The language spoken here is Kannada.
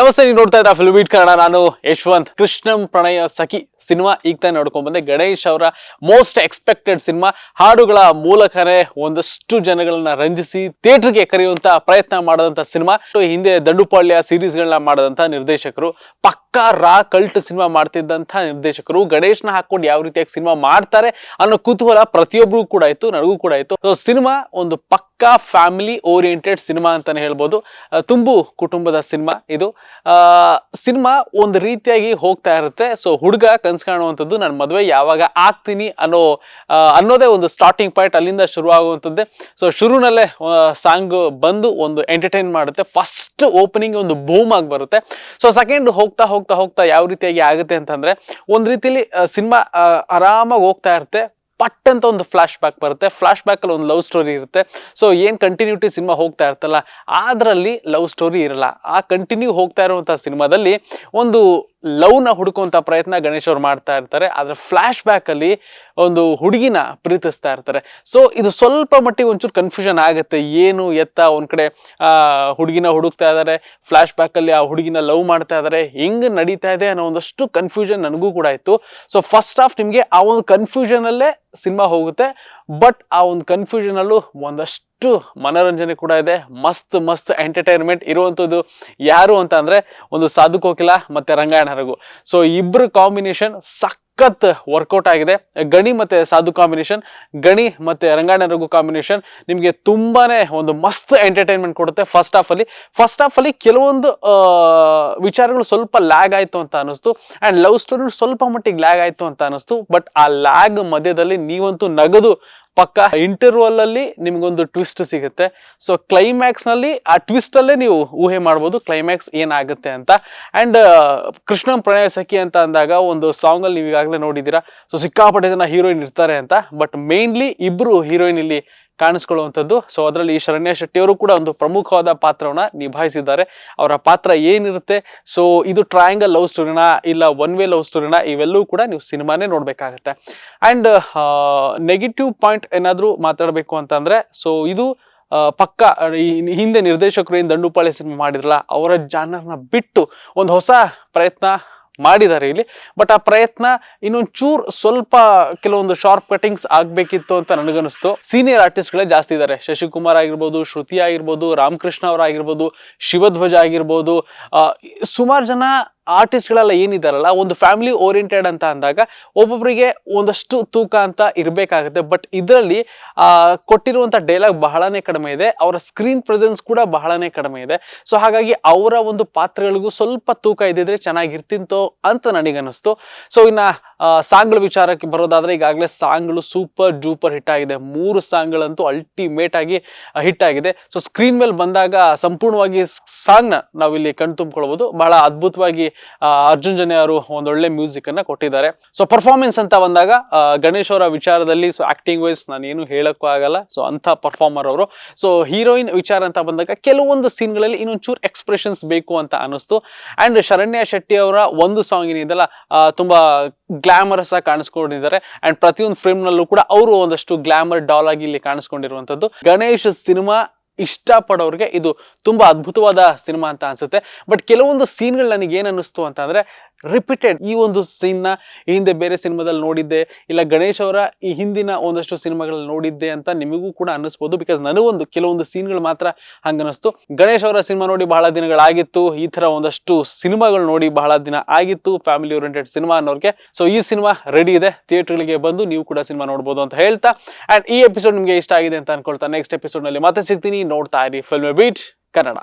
ನಮಸ್ತೆ, ನೀವು ನೋಡ್ತಾ ಇದ್ರ ಫಿಲ್ಮ್ ಬೀಟ್ ಕನ್ನಡ. ನಾನು ಯಶವಂತ್. ಕೃಷ್ಣಂ ಪ್ರಣಯ ಸಖಿ ಸಿನಿಮಾ ಈಗ ತಾನೇ ನೋಡ್ಕೊಂಡ್ ಬಂದೆ. ಗಣೇಶ್ ಅವರ ಮೋಸ್ಟ್ ಎಕ್ಸ್ಪೆಕ್ಟೆಡ್ ಸಿನಿಮಾ. ಹಾಡುಗಳ ಮೂಲಕನೇ ಒಂದಷ್ಟು ಜನಗಳನ್ನ ರಂಜಿಸಿ ಥಿಯೇಟರ್ಗೆ ಕರೆಯುವಂತ ಪ್ರಯತ್ನ ಮಾಡದಂತ ಸಿನಿಮಾ. ಹಿಂದೆ ದಂಡುಪಾಳ್ಯ ಸೀರೀಸ್ ಗಳನ್ನ ಮಾಡದಂತ ನಿರ್ದೇಶಕರು, ಪಕ್ಕಾ ರಾ ಕಲ್ಟ್ ಸಿನಿಮಾ ಮಾಡ್ತಿದ್ದಂತ ನಿರ್ದೇಶಕರು ಗಣೇಶ್ನ ಹಾಕೊಂಡು ಯಾವ ರೀತಿಯಾಗಿ ಸಿನಿಮಾ ಮಾಡ್ತಾರೆ ಅನ್ನೋ ಕುತೂಹಲ ಪ್ರತಿಯೊಬ್ಬರಿಗೂ ಕೂಡ ಇತ್ತು, ನನಗೂ ಕೂಡ ಇತ್ತು. ಸೊ ಸಿನಿಮಾ ಒಂದು ಪಕ್ಕಾ ಫ್ಯಾಮಿಲಿ ಓರಿಯೆಂಟೆಡ್ ಸಿನಿಮಾ ಅಂತಾನೆ ಹೇಳ್ಬೋದು. ತುಂಬು ಕುಟುಂಬದ ಸಿನಿಮಾ ಇದು. ಸಿನಿಮಾ ಒಂದು ರೀತಿಯಾಗಿ ಹೋಗ್ತಾ ಇರುತ್ತೆ. ಸೊ ಹುಡುಗ ಕನ್ಸ್ ಕಾಣುವಂಥದ್ದು, ನಾನು ಮದುವೆ ಯಾವಾಗ ಆಗ್ತೀನಿ ಅನ್ನೋದೇ ಒಂದು ಸ್ಟಾರ್ಟಿಂಗ್ ಪಾಯಿಂಟ್. ಅಲ್ಲಿಂದ ಶುರು ಆಗುವಂಥದ್ದೇ. ಸೊ ಶುರುನಲ್ಲೇ ಸಾಂಗ್ ಬಂದು ಒಂದು ಎಂಟರ್ಟೈನ್ ಮಾಡುತ್ತೆ. ಫಸ್ಟ್ ಓಪನಿಂಗ್ ಒಂದು ಬೂಮ್ ಆಗಿ ಬರುತ್ತೆ. ಸೊ ಸೆಕೆಂಡ್ ಹೋಗ್ತಾ ಹೋಗ್ತಾ ಹೋಗ್ತಾ ಯಾವ ರೀತಿಯಾಗಿ ಆಗುತ್ತೆ ಅಂತಂದ್ರೆ, ಒಂದ್ ರೀತಿಯಲ್ಲಿ ಸಿನಿಮಾ ಆರಾಮಾಗಿ ಹೋಗ್ತಾ ಇರುತ್ತೆ. ಪಟ್ ಅಂತ ಒಂದು ಫ್ಲಾಶ್ ಬ್ಯಾಕ್ ಬರುತ್ತೆ. ಫ್ಲಾಶ್ ಬ್ಯಾಕ್ ಅಲ್ಲಿ ಒಂದು ಲವ್ ಸ್ಟೋರಿ ಇರುತ್ತೆ. ಸೊ ಏನ್ ಕಂಟಿನ್ಯೂಟಿ ಸಿನಿಮಾ ಹೋಗ್ತಾ ಇರ್ತಲ್ಲ, ಅದರಲ್ಲಿ ಲವ್ ಸ್ಟೋರಿ ಇರಲ್ಲ. ಆ ಕಂಟಿನ್ಯೂ ಹೋಗ್ತಾ ಇರುವಂತಹ ಸಿನಿಮಾದಲ್ಲಿ ಒಂದು ಲವ್ ನ ಹುಡುಕುವಂತ ಪ್ರಯತ್ನ ಗಣೇಶ್ ಅವ್ರು ಮಾಡ್ತಾ ಇರ್ತಾರೆ. ಆದ್ರೆ ಫ್ಲಾಶ್ ಬ್ಯಾಕ್ ಅಲ್ಲಿ ಒಂದು ಹುಡುಗಿನ ಪ್ರೀತಿಸ್ತಾ ಇರ್ತಾರೆ. ಸೊ ಇದು ಸ್ವಲ್ಪ ಮಟ್ಟಿಗೆ ಒಂಚೂರು ಕನ್ಫ್ಯೂಷನ್ ಆಗುತ್ತೆ. ಏನು ಎತ್ತ, ಒಂದ್ ಕಡೆ ಹುಡುಗಿನ ಹುಡುಕ್ತಾ ಇದಾರೆ, ಫ್ಲಾಶ್ ಬ್ಯಾಕ್ ಅಲ್ಲಿ ಆ ಹುಡುಗಿನ ಲವ್ ಮಾಡ್ತಾ ಇದಾರೆ, ಹೆಂಗ್ ನಡೀತಾ ಇದೆ ಅನ್ನೋ ಒಂದಷ್ಟು ಕನ್ಫ್ಯೂಷನ್ ನನಗೂ ಕೂಡ ಇತ್ತು. ಸೊ ಫಸ್ಟ್ ಹಾಫ್ ನಿಮ್ಗೆ ಆ ಒಂದು ಕನ್ಫ್ಯೂಷನ್ ಅಲ್ಲೇ ಸಿನಿಮಾ ಹೋಗುತ್ತೆ. ಬಟ್ ಆ ಒಂದು ಕನ್ಫ್ಯೂಷನ್ ಅಲ್ಲೂ ಒಂದಷ್ಟು ಮನೋರಂಜನೆ ಕೂಡ ಇದೆ. ಮಸ್ತ್ ಮಸ್ತ್ ಎಂಟರ್ಟೈನ್ಮೆಂಟ್ ಇರುವಂತದ್ದು ಯಾರು ಅಂತ ಅಂದ್ರೆ, ಒಂದು ಸಾಧು ಕೋಕಿಲ ಮತ್ತೆ ರಂಗಾಯಣ ರಘು. ಸೊ ಇಬ್ರು ಕಾಂಬಿನೇಷನ್ ಸಖತ್ ವರ್ಕೌಟ್ ಆಗಿದೆ. ಗಣಿ ಮತ್ತೆ ಸಾಧು ಕಾಂಬಿನೇಷನ್, ಗಣಿ ಮತ್ತೆ ರಂಗಾಯಣ ರಘು ಕಾಂಬಿನೇಷನ್ ನಿಮ್ಗೆ ತುಂಬಾನೇ ಒಂದು ಮಸ್ತ್ ಎಂಟರ್ಟೈನ್ಮೆಂಟ್ ಕೊಡುತ್ತೆ. ಫಸ್ಟ್ ಹಾಫ್ ಅಲ್ಲಿ ಕೆಲವೊಂದು ವಿಚಾರಗಳು ಸ್ವಲ್ಪ ಲ್ಯಾಗ್ ಆಯ್ತು ಅಂತ ಅನಿಸ್ತು. ಅಂಡ್ ಲವ್ ಸ್ಟೋರಿ ಸ್ವಲ್ಪ ಮಟ್ಟಿಗೆ ಲ್ಯಾಗ್ ಆಯ್ತು ಅಂತ ಅನಿಸ್ತು. ಬಟ್ ಆ ಲ್ಯಾಗ್ ಮಧ್ಯದಲ್ಲಿ ನೀವಂತೂ ನಗದು ಪಕ್ಕ. ಇಂಟರ್ವಲ್ ಅಲ್ಲಿ ನಿಮ್ಗೊಂದು ಟ್ವಿಸ್ಟ್ ಸಿಗುತ್ತೆ. ಸೊ ಕ್ಲೈಮ್ಯಾಕ್ಸ್ ನಲ್ಲಿ ಆ ಟ್ವಿಸ್ಟ್ ಅಲ್ಲೇ ನೀವು ಊಹೆ ಮಾಡ್ಬೋದು ಕ್ಲೈಮ್ಯಾಕ್ಸ್ ಏನಾಗುತ್ತೆ ಅಂತ. ಅಂಡ್ ಕೃಷ್ಣಂ ಪ್ರಣಯ ಸಖಿ ಅಂತ ಅಂದಾಗ ಒಂದು ಸಾಂಗ್ ಅಲ್ಲಿ ನೀವು ಈಗಾಗಲೇ ನೋಡಿದ್ದೀರಾ. ಸೊ ಸಿಕ್ಕಾಪಟ್ಟೆ ಜನ ಹೀರೋಯಿನ್ ಇರ್ತಾರೆ ಅಂತ, ಬಟ್ ಮೇನ್ಲಿ ಇಬ್ರು ಹೀರೋಯಿನ್ ಇಲ್ಲಿ ಕಾಣಿಸ್ಕೊಳ್ಳುವಂಥದ್ದು. ಸೊ ಅದರಲ್ಲಿ ಶರಣ್ಯ ಶೆಟ್ಟಿ ಅವರು ಕೂಡ ಒಂದು ಪ್ರಮುಖವಾದ ಪಾತ್ರವನ್ನ ನಿಭಾಯಿಸಿದ್ದಾರೆ. ಅವರ ಪಾತ್ರ ಏನಿರುತ್ತೆ, ಸೊ ಇದು ಟ್ರಯಾಂಗಲ್ ಲವ್ ಸ್ಟೋರಿನ ಇಲ್ಲ ಒನ್ ವೇ ಲವ್ ಸ್ಟೋರಿನ, ಇವೆಲ್ಲವೂ ಕೂಡ ನೀವು ಸಿನಿಮಾನೇ ನೋಡ್ಬೇಕಾಗತ್ತೆ. ಅಂಡ್ ನೆಗೆಟಿವ್ ಪಾಯಿಂಟ್ ಏನಾದ್ರೂ ಮಾತಾಡಬೇಕು ಅಂತಂದ್ರೆ, ಸೊ ಇದು ಪಕ್ಕ ಹಿಂದೆ ನಿರ್ದೇಶಕರು ಏನ್ ದಂಡುಪಾಳ್ಯ ಸಿನಿಮಾ ಮಾಡಿದ್ರಲ್ಲ, ಅವರ ಜಾನರ್ನ ಬಿಟ್ಟು ಒಂದು ಹೊಸ ಪ್ರಯತ್ನ ಮಾಡಿದ್ದಾರೆ ಇಲ್ಲಿ. ಬಟ್ ಆ ಪ್ರಯತ್ನ ಇನ್ನೊಂಚೂರ್ ಸ್ವಲ್ಪ ಕೆಲವೊಂದು ಶಾರ್ಪ್ ಕಟಿಂಗ್ಸ್ ಆಗ್ಬೇಕಿತ್ತು ಅಂತ ನನಗನ್ನಿಸ್ತು. ಸೀನಿಯರ್ ಆರ್ಟಿಸ್ಟ್ ಗಳೇ ಜಾಸ್ತಿ ಇದ್ದಾರೆ. ಶಶಿಕುಮಾರ್ ಆಗಿರ್ಬೋದು, ಶ್ರುತಿ ಆಗಿರ್ಬೋದು, ರಾಮಕೃಷ್ಣ ಅವರಾಗಿರ್ಬೋದು, ಶಿವಧ್ವಜ ಆಗಿರ್ಬೋದು, ಸುಮಾರು ಜನ ಆರ್ಟಿಸ್ಟ್ ಗಳೆಲ್ಲ ಏನಿದಾರಲ್ಲ, ಒಂದು ಫ್ಯಾಮಿಲಿ ಓರಿಯೆಂಟೆಡ್ ಅಂತ ಅಂದಾಗ ಒಬ್ಬೊಬ್ಬರಿಗೆ ಒಂದಷ್ಟು ತೂಕ ಅಂತ ಇರ್ಬೇಕಾಗುತ್ತೆ. ಬಟ್ ಇದರಲ್ಲಿ ಕೊಟ್ಟಿರುವಂತ ಡೈಲಾಗ್ ಬಹಳನೇ ಕಡಿಮೆ ಇದೆ, ಅವರ ಸ್ಕ್ರೀನ್ ಪ್ರೆಸೆನ್ಸ್ ಕೂಡ ಬಹಳನೇ ಕಡಿಮೆ ಇದೆ. ಸೊ ಹಾಗಾಗಿ ಅವರ ಒಂದು ಪಾತ್ರಗಳಿಗೂ ಸ್ವಲ್ಪ ತೂಕ ಇದ್ದಿದ್ರೆ ಚೆನ್ನಾಗಿರ್ತಿಂತೋ ಅಂತ ನನಗನ್ನಿಸ್ತು. ಸೊ ಇನ್ನ ಸಾಂಗ್ಗಳ ವಿಚಾರಕ್ಕೆ ಬರೋದಾದ್ರೆ, ಈಗಾಗಲೇ ಸಾಂಗ್ಗಳು ಸೂಪರ್ ಡೂಪರ್ ಹಿಟ್ ಆಗಿದೆ. 3 ಸಾಂಗ್ಗಳಂತೂ ಅಲ್ಟಿಮೇಟ್ ಆಗಿ ಹಿಟ್ ಆಗಿದೆ. ಸೊ ಸ್ಕ್ರೀನ್ ಮೇಲೆ ಬಂದಾಗ ಸಂಪೂರ್ಣವಾಗಿ ಸಾಂಗ್ ನ ನಾವಿಲ್ಲಿ ಕಣ್ ತುಂಬಿಕೊಳ್ಬಹುದು. ಬಹಳ ಅದ್ಭುತವಾಗಿ ಅರ್ಜುನ್ ಜನ್ಯ ಅವರು ಒಂದೊಳ್ಳೆ ಮ್ಯೂಸಿಕ್ ಅನ್ನ ಕೊಟ್ಟಿದ್ದಾರೆ. ಸೊ ಪರ್ಫಾರ್ಮೆನ್ಸ್ ಅಂತ ಬಂದಾಗ ಗಣೇಶ್ ಅವರ ವಿಚಾರದಲ್ಲಿ, ಸೊ ಆಕ್ಟಿಂಗ್ ವೈಸ್ ನಾನು ಏನು ಹೇಳಕ್ಕೂ ಆಗಲ್ಲ. ಸೊ ಅಂತ ಪರ್ಫಾರ್ಮರ್ ಅವರು. ಸೊ ಹೀರೋಯಿನ್ ವಿಚಾರ ಅಂತ ಬಂದಾಗ ಕೆಲವೊಂದು ಸೀನ್ಗಳಲ್ಲಿ ಇನ್ನೊಂಚೂರು ಎಕ್ಸ್ಪ್ರೆಷನ್ಸ್ ಬೇಕು ಅಂತ ಅನಿಸ್ತು. ಅಂಡ್ ಶರಣ್ಯ ಶೆಟ್ಟಿ ಅವರ ಒಂದು ಸಾಂಗ್ ಏನಿದೆಲ್ಲ ತುಂಬಾ ಗ್ಲಾಮರಸ್ ಆಗಿ ಕಾಣಿಸ್ಕೊಂಡಿದ್ದಾರೆ. ಅಂಡ್ ಪ್ರತಿಯೊಂದು ಫಿಲ್ಮ್ ನಲ್ಲೂ ಕೂಡ ಅವರು ಒಂದಷ್ಟು ಗ್ಲಾಮರ್ ಡಾಲ್ ಆಗಿ ಇಲ್ಲಿ ಕಾಣಿಸ್ಕೊಂಡಿರುವಂತದ್ದು. ಗಣೇಶ್ ಸಿನಿಮಾ ಇಷ್ಟಪಡೋರಿಗೆ ಇದು ತುಂಬಾ ಅದ್ಭುತವಾದ ಸಿನಿಮಾ ಅಂತ ಅನ್ಸುತ್ತೆ. ಬಟ್ ಕೆಲವೊಂದು ಸೀನ್ಗಳು ನನಗೆ ಏನ್ ಅನ್ನಿಸ್ತು ಅಂತ ಅಂದ್ರೆ, ರಿಪೀಟೆಡ್ ಈ ಒಂದು ಸೀನ್ ನ ಹಿಂದೆ ಬೇರೆ ಸಿನಿಮಾದಲ್ಲಿ ನೋಡಿದ್ದೆ, ಇಲ್ಲ ಗಣೇಶ್ ಅವರ ಈ ಹಿಂದಿನ ಒಂದಷ್ಟು ಸಿನಿಮಾಗಳಲ್ಲಿ ನೋಡಿದ್ದೆ ಅಂತ ನಿಮಗೂ ಕೂಡ ಅನ್ನಿಸ್ಬೋದು. ಬಿಕಾಸ್ ನನಗೊಂದು ಕೆಲವೊಂದು ಸೀನ್ಗಳು ಮಾತ್ರ ಹಂಗನ್ನಿಸ್ತು. ಗಣೇಶ್ ಅವರ ಸಿನಿಮಾ ನೋಡಿ ಬಹಳ ದಿನಗಳಾಗಿತ್ತು, ಈ ತರ ಒಂದಷ್ಟು ಸಿನಿಮಾಗಳು ನೋಡಿ ಬಹಳ ದಿನ ಆಗಿತ್ತು ಫ್ಯಾಮಿಲಿ ಓರಿಯೆಂಟೆಡ್ ಸಿನಿಮಾ ಅನ್ನೋರಿಗೆ. ಸೊ ಈ ಸಿನಿಮಾ ರೆಡಿ ಇದೆ, ಥಿಯೇಟರ್ಗಳಿಗೆ ಬಂದು ನೀವು ಕೂಡ ಸಿನಿಮಾ ನೋಡ್ಬೋದು ಅಂತ ಹೇಳ್ತಾ, ಅಂಡ್ ಈ ಎಪಿಸೋಡ್ ನಿಮ್ಗೆ ಇಷ್ಟ ಆಗಿದೆ ಅಂತ ಅನ್ಕೊಳ್ತಾ ನೆಕ್ಸ್ಟ್ ಎಪಿಸೋಡ್ ನಲ್ಲಿ ಮತ್ತೆ ಸಿಗ್ತೀನಿ. ನೋಡ್ತಾ ಇರಿ ಫಿಲ್ಮ್ ಬೀಟ್ ಕನ್ನಡ.